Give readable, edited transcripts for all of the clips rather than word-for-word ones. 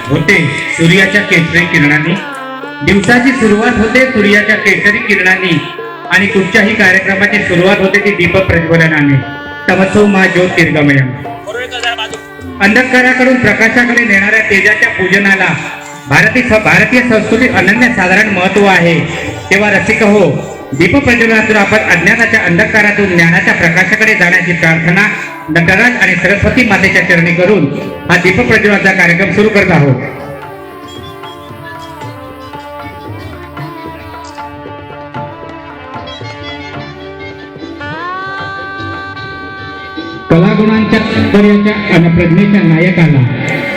होते सूर्याच्या केसरी किरणांनी, दिवसाची सुरुवात होते सूर्याच्या केसरी किरणांनी आणि कुठच्याही कार्यक्रमाची सुरुवात होते ती दीपक प्रज्वलनाने. तमसो मा ज्योतिर्गमयम्. अंधकाराकडून प्रकाशाकडे नेणाऱ्या तेजाच्या पूजनाला भारतीय संस्कृतीत अनन्यसाधारण महत्व आहे. तेव्हा रसिक हो, दीप प्रज्वलनातून आपण अज्ञानाच्या अंधकारातून ज्ञानाच्या प्रकाशाकडे जाण्याची प्रार्थना नटराज आणि सरस्वती मातेच्या चरणी करून हा दीप प्रज्वलनाचा कार्यक्रम सुरू करत आहोत. कलागुणांच्या ऐश्वर्याच्या आणि प्रज्ञेच्या नायकाला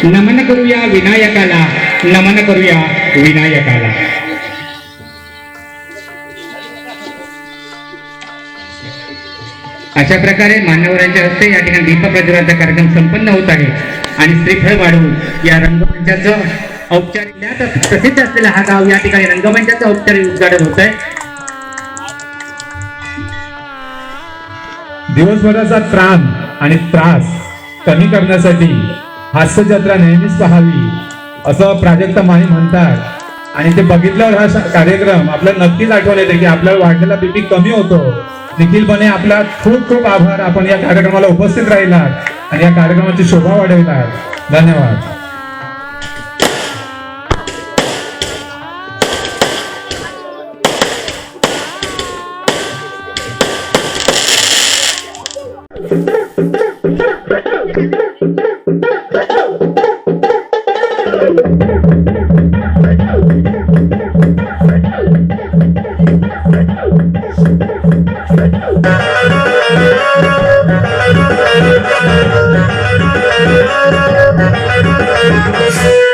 नमन करूया विनायकाला, नमन करूया विनायकाला. अशा प्रकारे मान्यवरांच्या हस्ते या ठिकाणी दीप प्रज्वलनाचा कार्यक्रम संपन्न होत आहे आणि श्रीफळ वाढवून या रंगमंचाचं औपचारिक प्रसिद्ध असलेला हा गाव या ठिकाणी रंगमंचाचं औपचारिक उद्घाटन होत आहे. दिवसभराचा त्राण आणि त्रास कमी करण्यासाठी हास्य जत्रा नेहमीच पाहावी असं प्राजक्ता माळी म्हणतात आणि ते बघितल्यावर हा कार्यक्रम आपल्याला नक्कीच आठवण येते की आपल्याला वाढलेला बीपी कमी होतो. निखिल बने आपला खूप खूप आभार. आपण या कार्यक्रमाला उपस्थित राहिलात आणि या कार्यक्रमाची शोभा वाढविलात. धन्यवाद.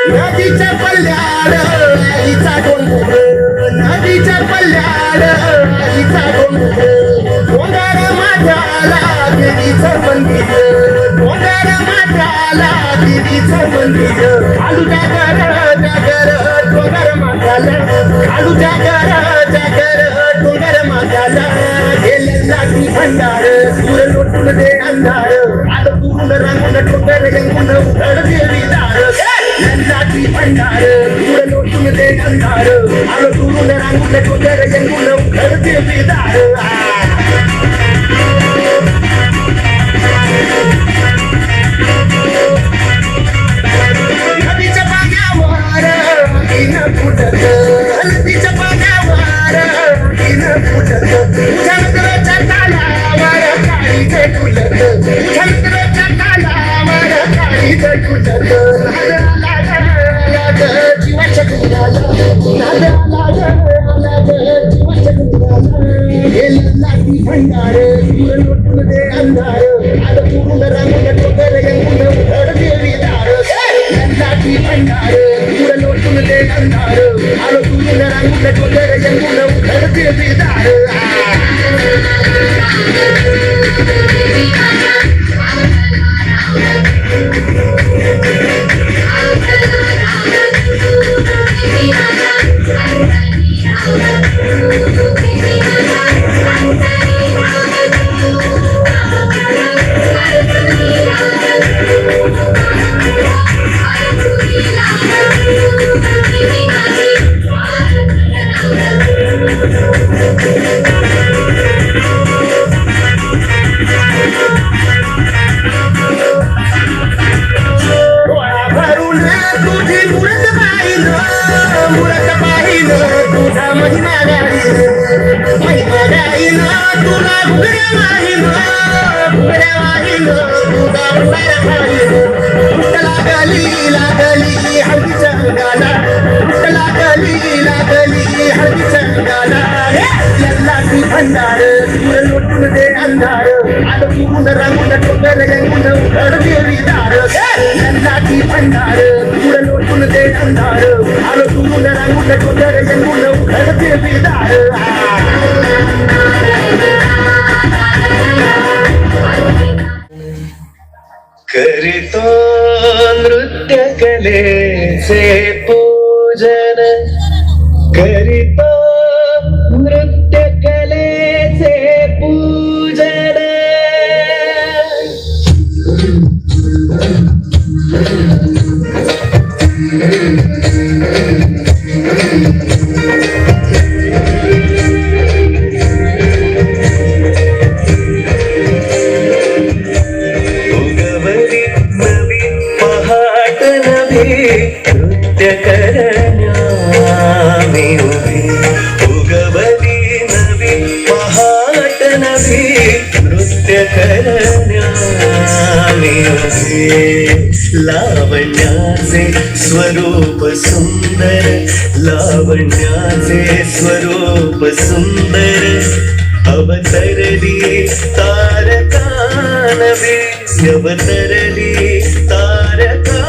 नदीच्या पल्ल्याड आईचा डोंगर, नदीच्या पल्ल्याड आईचा डोंगर, डोंगर माझ्याला देवीचं मंदिर, डोंगर माझ्याला देवीचं मंदिर. आलू जागर जागर डोंगर माझ्याला, आलू जागर जागर डोंगर माझ्याला. गेलेला ती भंडार सूर लोटून दे अंधार, आलं तुरून रांगून डोंगर रंगून उघड देवी दार. नंदाची भंडार सूर लोटून दे अंधार, आलं तुरून रांगून डोंगर रंगून उघड देवी दार. नदीच्या पाण्यावर तीन फुटत, नदीच्या पाण्यावर तीन फुटत, तुझ्या नजरेच्या तालावर काळी झटुलत, तुझ्या नजरेच्या तालावर काळी झटुलत. जीवाच्या गुंडाला, जीवाच्या गुंडाला गेला ती भंडार सूर लोटून दे अंधार, आलं पुरून रांगून डोंगर रंगून उघड देवी दार. नंदाची भंडार सूर लोटून दे अंधार, आलं पुरून रांगून डोंगर रंगून उघड देवी दार. वाहिलो फुगड्या वाहिलो गावसार खाहिलो लागली हळदीच्या अंगाला लागली हळदीच्या अंगाला लल्लाची भंडार दूर लोटून दे अंधार आलं पुरून रांगून टोकर यंगून उघड देवी दार लल्लाची भंडार दूर लोटून दे अंधार आलं पुरून रांगून टोकर यंगून उघड देवी दार करीतो नृत्य कलेचे पूजन करीतो नृत्य कलेचे पूजन उगवली नवी पहाट नवी नृत्य करण्या मी उभी उगवली नवी पहाट नवी नृत्य करण्या मी उभी लावण्याचे स्वरूप सुंदर लावण्याचे स्वरूप सुंदर अवतरली तारका नवी अवतरली तारका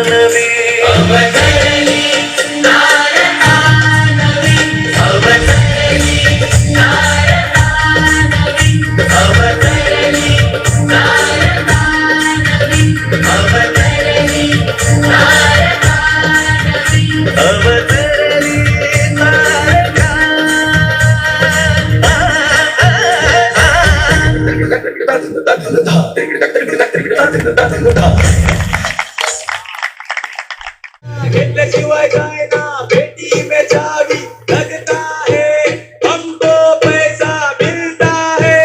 नवी अवतरली तारका नवी अवतरली तारका नवी अवतरली तारका नवी अवतरली तारका नवी अवतरली घेतल्याशिवाय जायना बेटी में चावी लगता है हमको पैसा मिलता है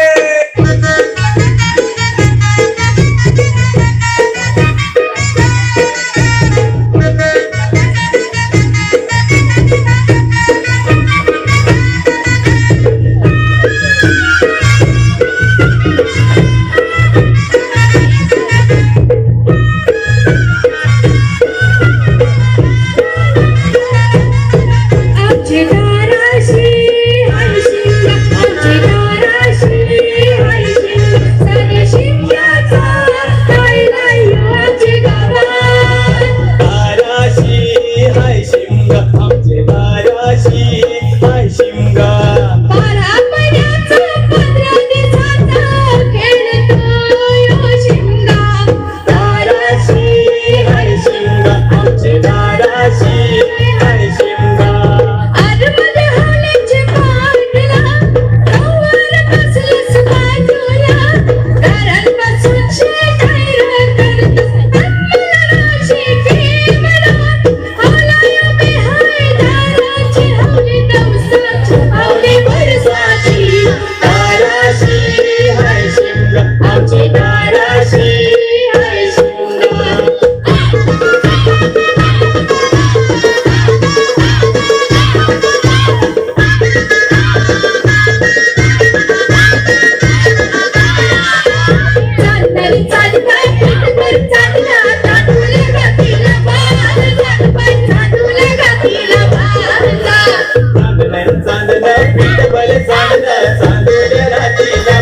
चांदण्या रात्रीला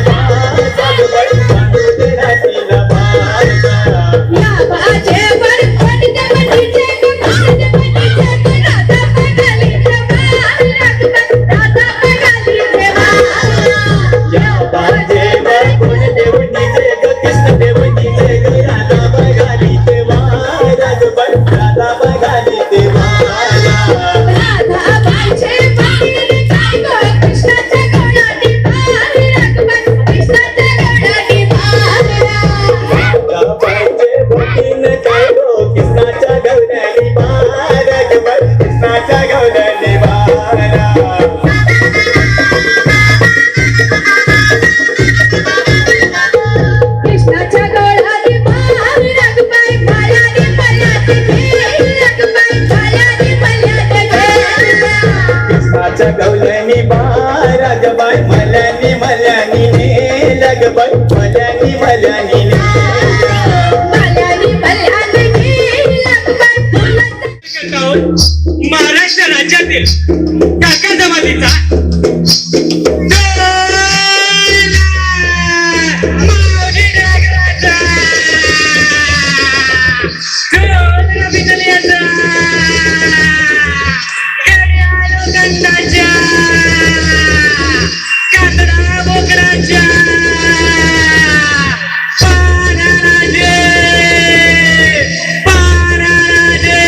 काका जमातीचा माऊली डागराचा चोर बिजलीचा कड्यालो गंधाच्या कातडा बोकडाच्या पाराराजे पाराराजे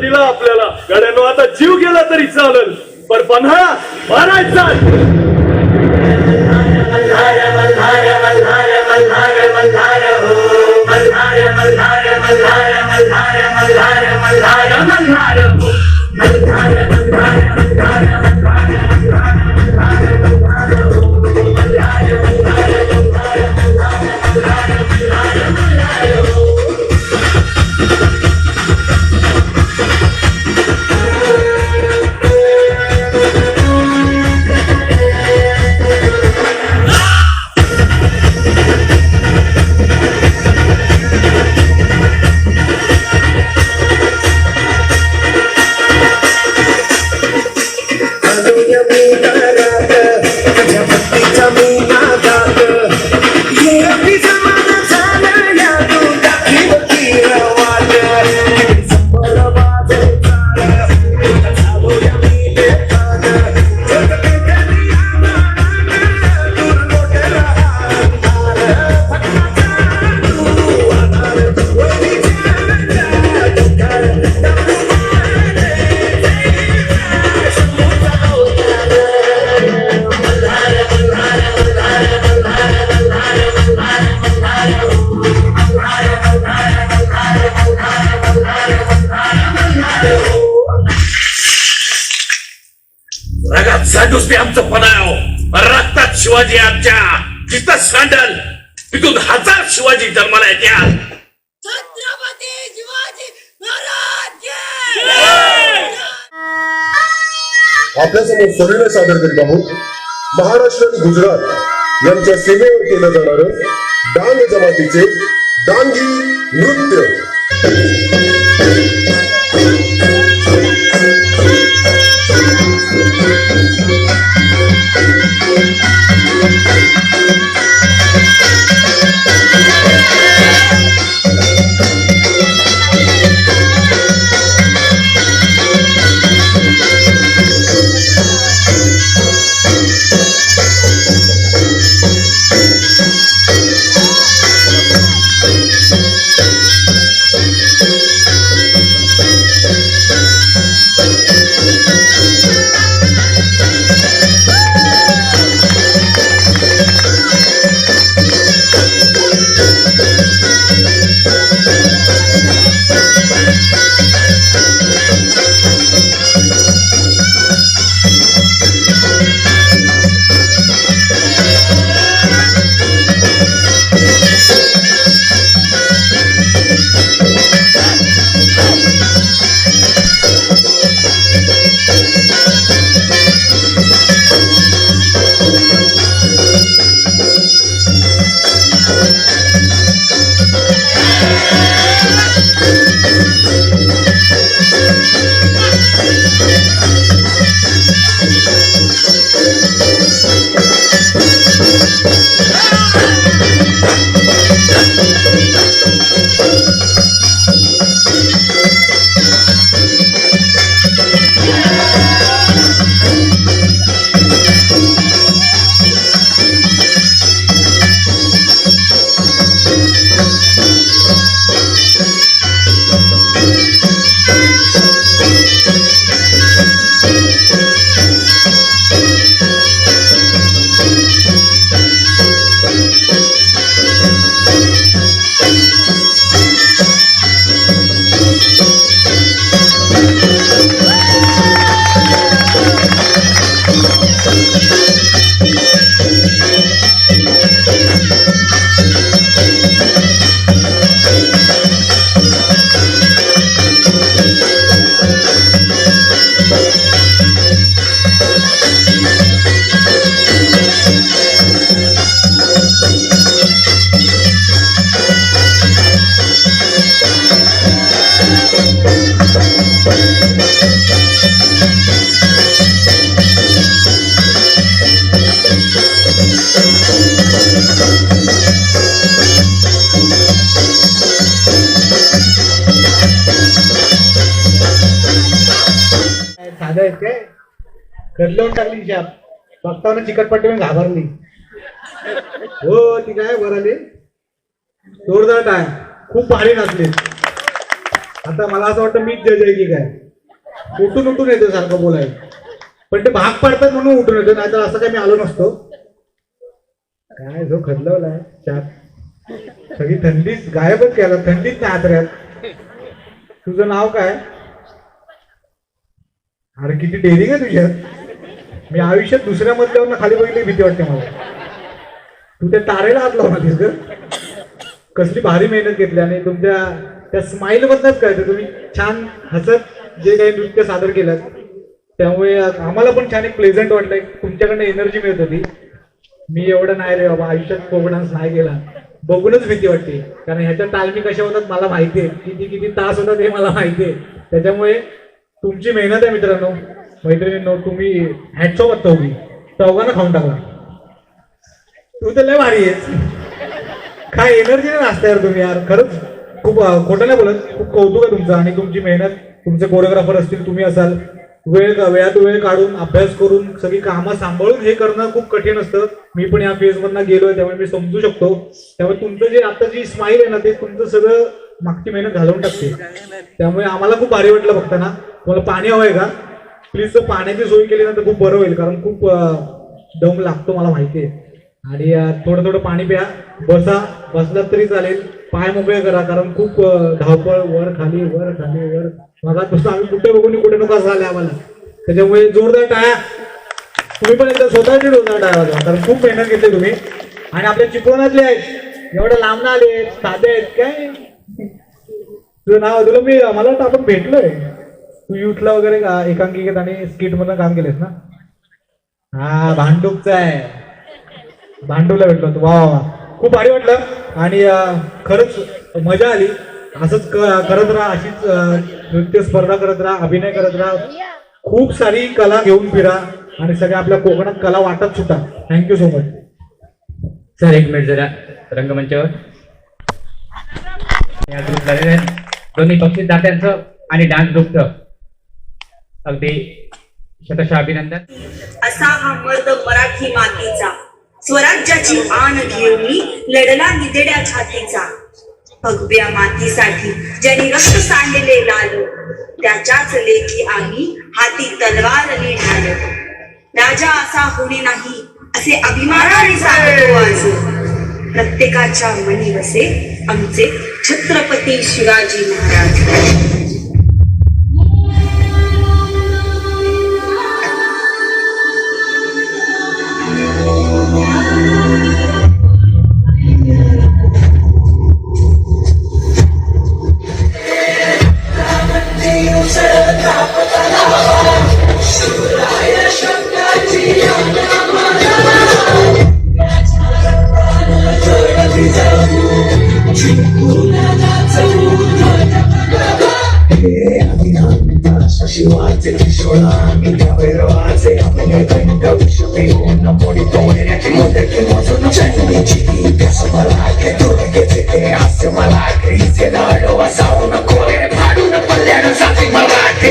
दिला आपल्याला गड्यानो आता जीव गेला तरी चालेल पण पन्हाळा मारायचा सांडूस ते आमचं पणाव रक्तात शिवाजी आमच्या तिथं सांडल तिथून 1000 शिवाजी जन्माला येत्या. छत्रपती शिवाजी महाराज की आपल्यासमोर सविनय सादर करीत आहोत महाराष्ट्र आणि गुजरात यांच्या सीमेवर केलं जाणारं डांग जमातीचे डांगी नृत्य. साधं आहेत काय करलवून टाकली शाप बघताना चिकटपट्टी पण घाबरली. हो ती काय बराली जोरदार टाय खूप भारी नाचले. आता मला असं वाटतं मीच जज आहे की काय उठून उठून येतो सारखं बोलायला पण ते भाग पडतात म्हणून उठून येतो नाही तर असं काय मी आलो नसतो. काय जो खदलवलाय शाप सगळी थंडीच गायबच केला थंडीच नाही आतऱ्यात. तुझं नाव काय? अरे किती डेअरिंग आहे तुझ्यात. मी आयुष्यात दुसऱ्या मजल्यावर खाली बघितली भीती वाटते मला. तू त्या तारेला हात लावणार ग कसली भारी मेहनत घेतली आणि तुमच्या त्या स्माईल मधनच कळतं तुम्ही छान हसत जे काही नृत्य सादर केलं त्यामुळे आम्हाला पण छान एक प्लेझंट वाटलं. तुमच्याकडनं एनर्जी मिळत होती. मी एवढं नाही रे बाबा आयुष्यात प्रोग्राम डान्स नाही केला बघूनच भीती वाटते कारण ह्याच्या तालमी कशा होतात मला माहिती आहे. किती किती तास होतात हे मला माहिती आहे. त्याच्यामुळे तुमची मेहनत आहे मित्रांनो मैत्रिणींनो. तुम्ही हॅट्स ऑफ चौघांना खाऊन टाकला. तू तर लय भारी आहेस काय एनर्जीने नाचता यार तुम्ही यार खरंच खूप खोटं नाही बोलत. खूप कौतुक आहे तुमचं आणि तुमची मेहनत. तुमचे कोरिओग्राफर असतील तुम्ही असाल वेळात वेळ काढून अभ्यास करून सगळी कामं सांभाळून हे करणं खूप कठीण असतं. मी पण या फेज मधनं गेलोय त्यामुळे मी समजू शकतो. त्यामुळे तुमचं जे आता जी स्माईल आहे ना ते तुमचं सगळं मागची मेहनत घालवून टाकते. त्यामुळे आम्हाला खूप भारी वाटलं बघताना. तुम्हाला पाणी हवंय का? प्लीज पाण्याची सोय केली ना तर खूप बरं होईल कारण खूप दम लागतो मला माहिती आहे. आणि थोडं थोडं पाणी प्या बसलात तरी चालेल. पाय मोकळे करा कारण खूप धावपळ वर खाली मग आम्ही कुठे बघून कुठे नको झाले आम्हाला. त्याच्यामुळे जोरदार टाळ्या. तुम्ही पण एकदा स्वतःची डोसा वाजवा, कारण खूप मेहनत घेतली तुम्ही. आणि आपल्या चिपळूणातले आहेत, एवढ्या लांब आले आहेत, साधे आहेत काय. तुझं नाव तुला मला वाटतं आपण भेटलोय. तू युथला वगैरे का एकांकिकेत आणि स्किट मधून काम केलेस ना. हा भांडूपचा आहे, भांडूपला भेटलो होतो. वा वा, खूप भारी वाटलं आणि खरंच मजा आली. असंच करत राहा, अशीच नृत्य स्पर्धा करत राहा, अभिनय करत राहा, खूप सारी कला घेऊन फिरा आणि सगळ्या आपल्या कोकणात कला वाटत सुद्धा. Thank you so much. सर एक मिनिट जरा रंगमंचावर या ग्रुप झालेले आहेत. दोन्ही बक्षीस दात्यांचं आणि डान्स ग्रुपचं अगदी शतशः अभिनंदन. असा हा मर्द मराठी मातीचा, स्वराज्याची आण घेऊन लढला निदेड्या छातीचा. भगव्या मातीसाठी ज्यांनी रक्त सांडले लाल, त्याच्याच लेखी आम्ही हाती तलवार ढाल. राजा असा होणे नाही असे अभिमानाने सांगतो आज. प्रत्येकाच्या मनी वसे आमचे छत्रपती शिवाजी महाराज. शिवाचे किशोरा भैरवाचे आपले कंठ विषपेऊन मोडी पोहण्याची मुदत मोजून चंदीची त्यास मला के दुर्गेचे ते हास्य मला क्रीचे लाडो वासावून कोरे फाडून पल्ल्यानं जाते मराठी.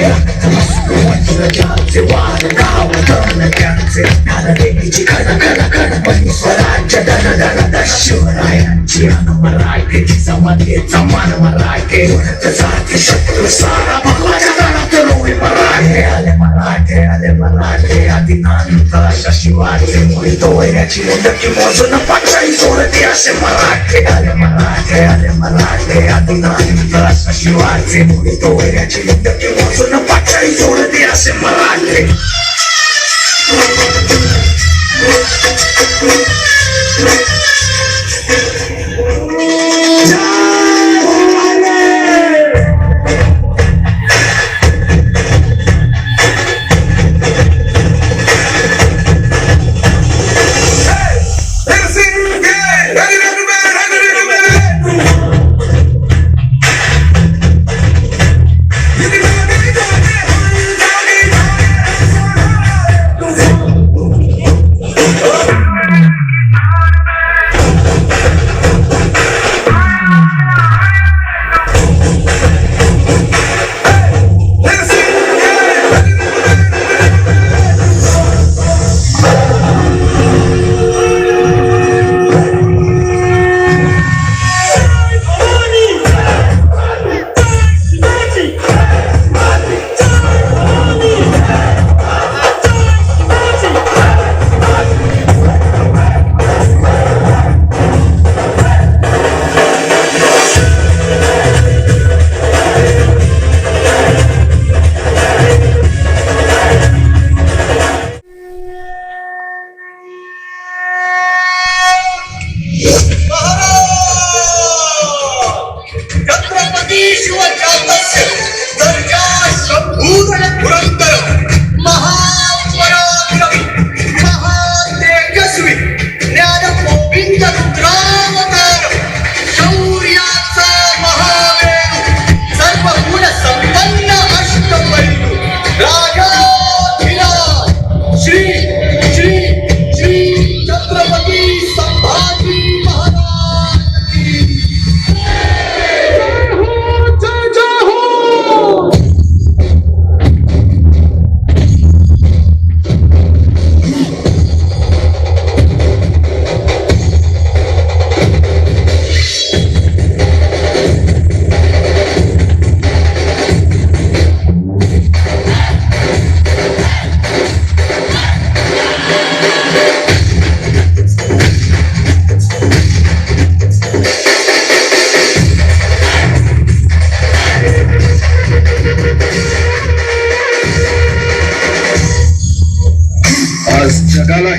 वज्रजाचे वार गाव धन त्यांचे नारदेवीची खण खण खण पण स्वराज्य धन धन शिवरायांची मराठीची समाधीचा मान मराठी. जाती शत्रू सारा भगवाच्या दारात रोवी मराठे आले मराठे आले मराठे आदिनांत अशा शिवाचे मुळी तोयऱ्याची मुदकी मोजून पाचाई सोडते असे मराठे आले मराठे आले मराठे आदिनांत अशा शिवाचे मुळी तोयऱ्याची मुदकी मोजून पाचाई सोडते असे मराठे.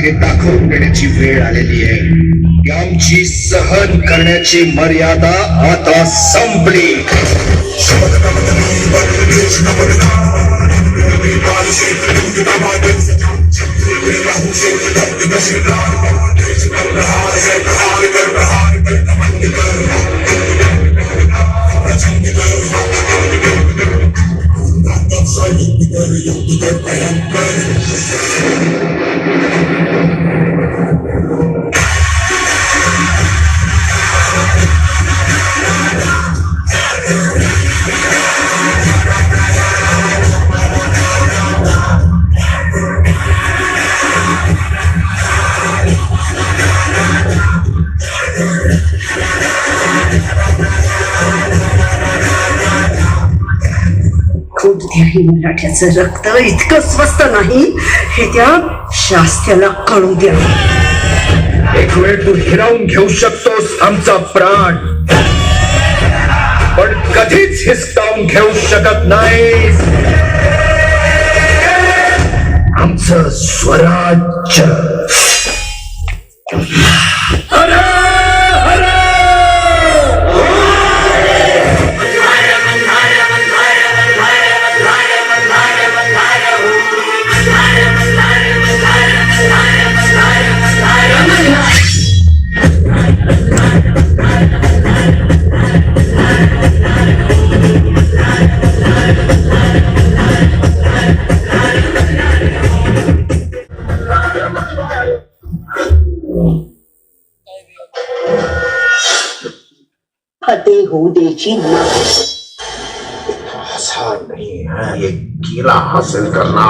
हे दाखवून देण्याची वेळ आलेली आहे. आमची सहन करण्याची मर्यादा आता संपली. कोणत्याही मराठ्याचं रक्त इतकं स्वस्त नाही हे त्या शास्त्याला कळू द्या. एक वेळ तू हिरावून घेऊ शकतोस आमचा प्राण, पण कधीच हिसकावून घेऊ शकत नाहीस आमचं स्वराज्य. फतेह होऊ द्यायची नाही. ऐसा नहीं है, ये किला हासिल करना.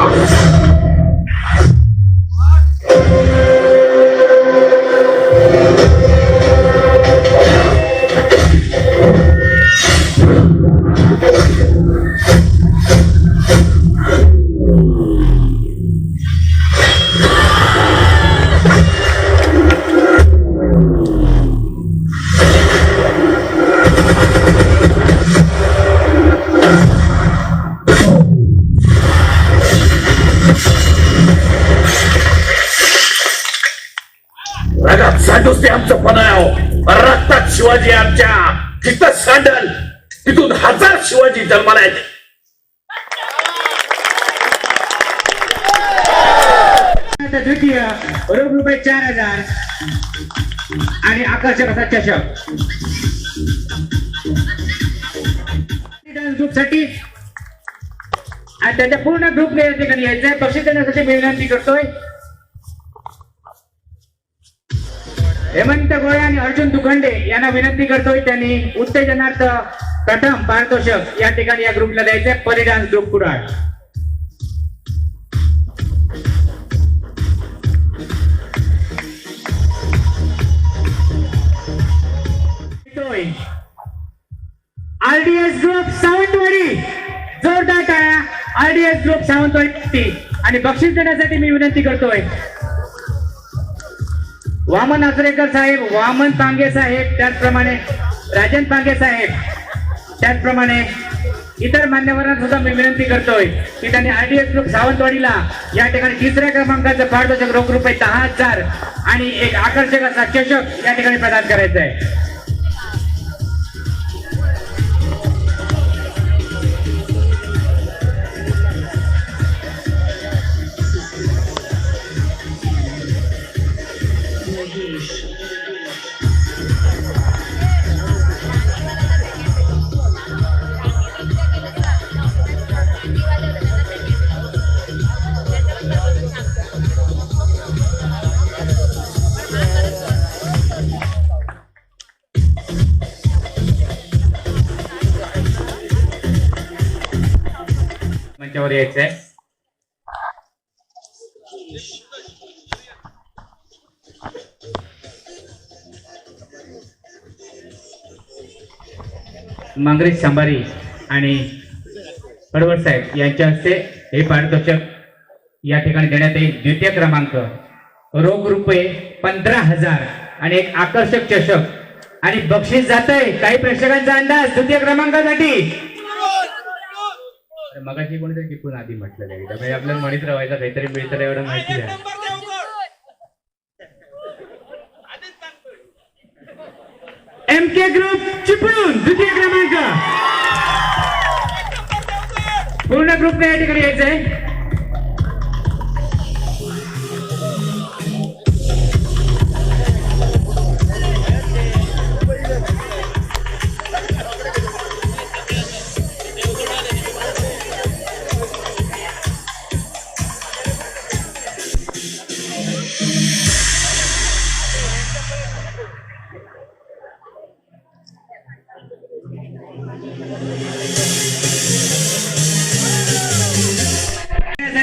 रगात सांडूस ते आमचं पणाव, रक्तात शिवाजी आमच्या, जिथं सांडल तिथून 1000 शिवाजी जन्माला येते. द्वितीय रोख रुपये 4000 आणि आकर्षक असा चषक. डान्स ग्रुप साठी आणि त्याच्या पूर्ण ग्रुपने या ठिकाणी यायचंय. बक्षीस देण्यासाठी मी विनंती करतोय हेमंत गोळे आणि अर्जुन दुखंडे यांना विनंती करतोय त्यांनी उत्तेजनार्थ प्रथम पारितोषिक या ठिकाणी या ग्रुपला द्यायचंय. परिडान्स group Kudal. RDS group Sawantwadi, जोरदार टाळ्या. RDS group Sawantwadi. आणि बक्षीस देण्यासाठी मी विनंती करतोय वामन आचरेकर साहेब, वामन पांगे साहेब, त्याचप्रमाणे राजन पांगे साहेब, त्याचप्रमाणे इतर मान्यवरांना सुद्धा मी विनंती करतोय की त्यांनी आरडीएस ग्रुप सावंतवाडीला या ठिकाणी 3ऱ्या क्रमांकाचं पारितोषिक रोख रुपये 10,000 आणि एक आकर्षक असा चषक या ठिकाणी प्रदान करायचं आहे. मंचावर यायचंय. मंगरेश सांबारी आणि पडवळ साहेब यांच्या हस्ते हे पारितोषिक या ठिकाणी देण्यात येईल. द्वितीय क्रमांक रोख रुपये 15,000 आणि एक आकर्षक चषक आणि बक्षीस जात आहे. काही प्रेक्षकांचा अंदाज द्वितीय क्रमांकासाठी मगाशी कोणीतरी टिपून आधी म्हटलं म्हणजे आपल्याला म्हणत राहायचं काहीतरी मिळतं एवढं माहिती आहे. द्वितीय ग्रुप चिपळूण द्वितीय क्रमांक. पूर्ण ग्रुपने या ठिकाणी यायचंय.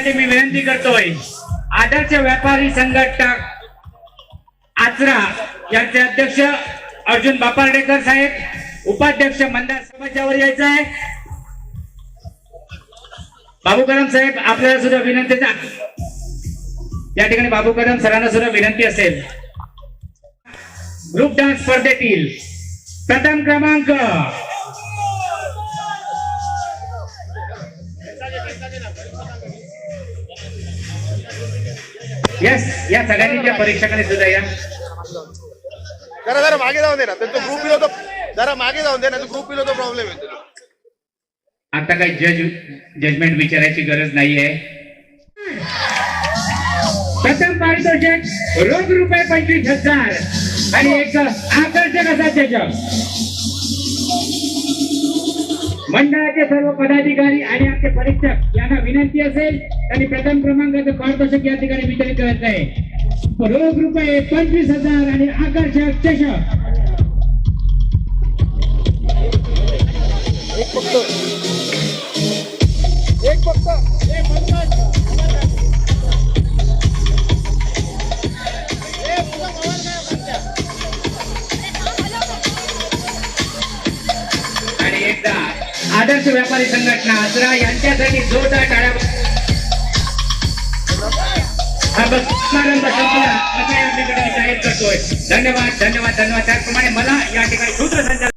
मी विनंती करतोय आदर्श व्यापारी संघटक आचरा यांचे अध्यक्ष अर्जुन बापार्डेकर साहेब, उपाध्यक्ष मंदार समाजावर यायचं आहे. बाबू कदम साहेब आपल्याला सुद्धा विनंती, या ठिकाणी बाबू कदम सरांना सुद्धा विनंती असेल. ग्रुप डान्स स्पर्धेतील प्रथम क्रमांक यस, या सगळ्यांनी परीक्षकांनी सुद्धा या. जरा मागे जाऊन दे ना, त्यांचा ग्रुप पिलो तो जरा मागे जाऊन दे ना, ग्रुप पिलो तो प्रॉब्लेम येतो. आता काही जजमेंट विचारायची गरज नाहीये. प्रथम पारितोषिक रोख रुपये 25,000 आणि एक आकर्षक असा त्याच्यात मंडळाचे सर्व पदाधिकारी आणि आमचे परीक्षक यांना विनंती असेल त्यांनी प्रथम क्रमांकाचं पारितोषिक या ठिकाणी वितरित करायचं आहे. रोख रुपये 25,000 आणि आकर्षक चषक. आणि एकदा आदर्श व्यापारी संघटना आचरा यांच्यासाठी जोरदार टाळ्या. समारंभ संपला असं या ठिकाणी जाहीर करतोय. धन्यवाद धन्यवाद धन्यवाद. त्याचप्रमाणे मला या ठिकाणी सूत्रसंचालन